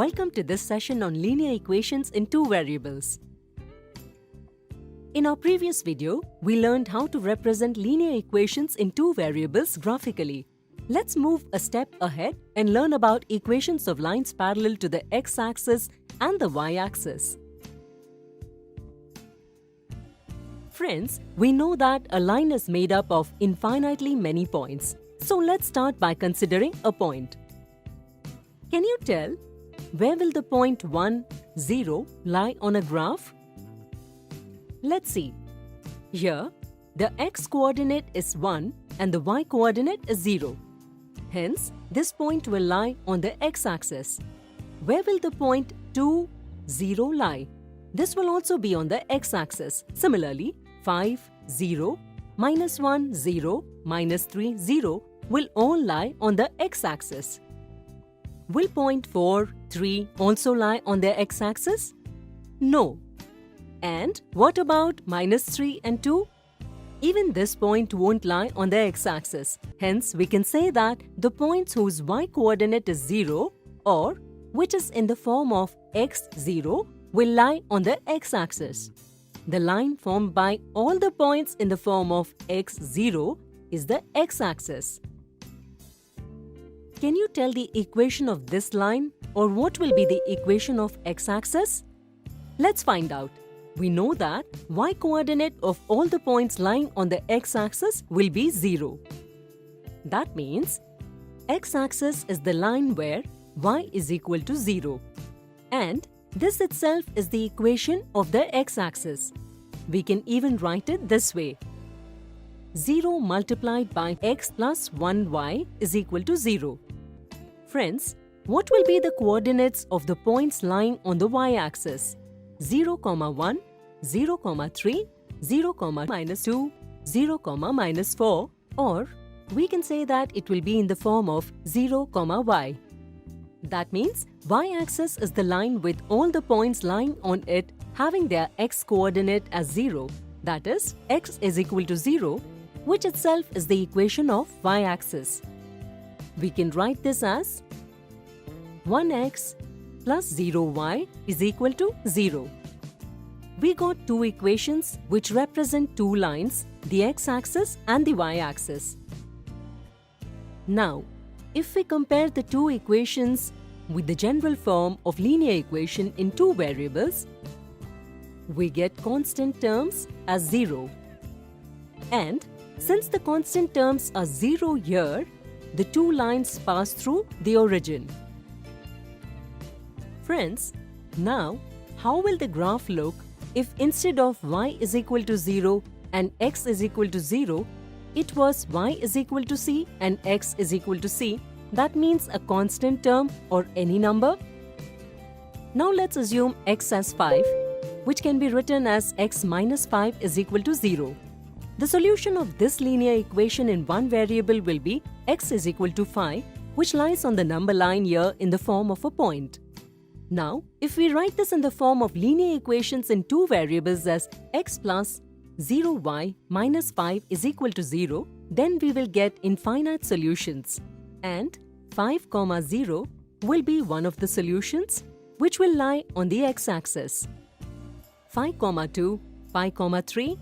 Welcome to this session on linear equations in two variables. In our previous video, we learned how to represent linear equations in two variables graphically. Let's move a step ahead and learn about equations of lines parallel to the x-axis and the y-axis. Friends, we know that a line is made up of infinitely many points. So let's start by considering a point. Can you tell where will the point 1, 0 lie on a graph? Let's see. Here, the x-coordinate is 1 and the y-coordinate is 0. Hence, this point will lie on the x-axis. Where will the point 2, 0 lie? This will also be on the x-axis. Similarly, 5, 0, minus 1, 0, minus 3, 0 will all lie on the x-axis. Will point 4, 3 also lie on the x-axis? No. And what about minus 3 and 2? Even this point won't lie on the x-axis. Hence, we can say that the points whose y-coordinate is 0 or which is in the form of x0 will lie on the x-axis. The line formed by all the points in the form of x0 is the x-axis. Can you tell the equation of this line or what will be the equation of x-axis? Let's find out. We know that y-coordinate of all the points lying on the x-axis will be 0. That means x-axis is the line where y is equal to 0. And this itself is the equation of the x-axis. We can even write it this way. 0 multiplied by x plus 1y is equal to 0. Friends, what will be the coordinates of the points lying on the y-axis? 0, 1, 0, 3, 0, minus 2, 0, minus 4, or we can say that it will be in the form of 0, y. That means y-axis is the line with all the points lying on it having their x-coordinate as 0. That is, x is equal to 0, which itself is the equation of y-axis. We can write this as 1x plus 0y is equal to 0. We got two equations which represent two lines, the x-axis and the y-axis. Now, if we compare the two equations with the general form of linear equation in two variables, we get constant terms as 0. And since the constant terms are 0 here, the two lines pass through the origin. Friends, now how will the graph look if instead of y is equal to 0 and x is equal to 0, it was y is equal to c and x is equal to c? That means a constant term or any number. Now let's assume x as 5, which can be written as x minus 5 is equal to 0. The solution of this linear equation in one variable will be x is equal to 5, which lies on the number line here in the form of a point. Now, if we write this in the form of linear equations in two variables as x plus 0y minus 5 is equal to 0, then we will get infinite solutions. And 5, 0 will be one of the solutions which will lie on the x-axis. 5, 2, 5, 3,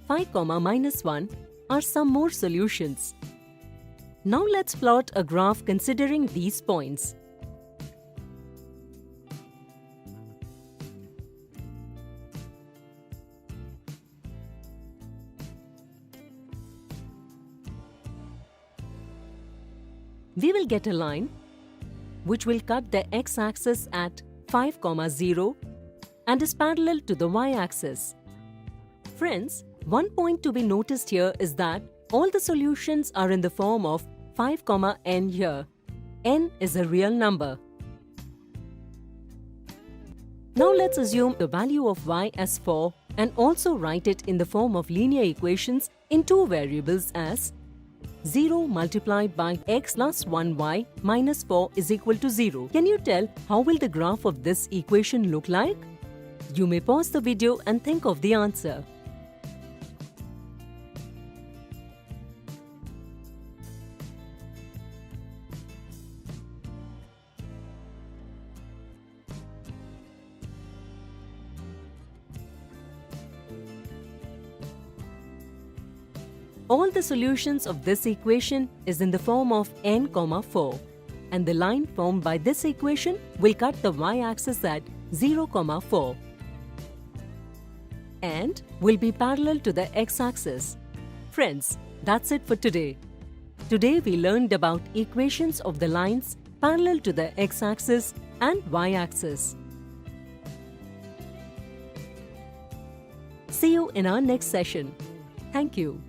5, minus 1 are some more solutions. Now let's plot a graph considering these points. We will get a line which will cut the x-axis at 5, 0 and is parallel to the y-axis. Friends, one point to be noticed here is that all the solutions are in the form of 5, n here. N is a real number. Now let's assume the value of y as 4 and also write it in the form of linear equations in two variables as 0 multiplied by x plus 1y minus 4 is equal to 0. Can you tell how will the graph of this equation look like? You may pause the video and think of the answer. All the solutions of this equation is in the form of n, 4, and the line formed by this equation will cut the y-axis at 0, 4 and will be parallel to the x-axis. Friends, that's it for today. Today we learned about equations of the lines parallel to the x-axis and y-axis. See you in our next session. Thank you.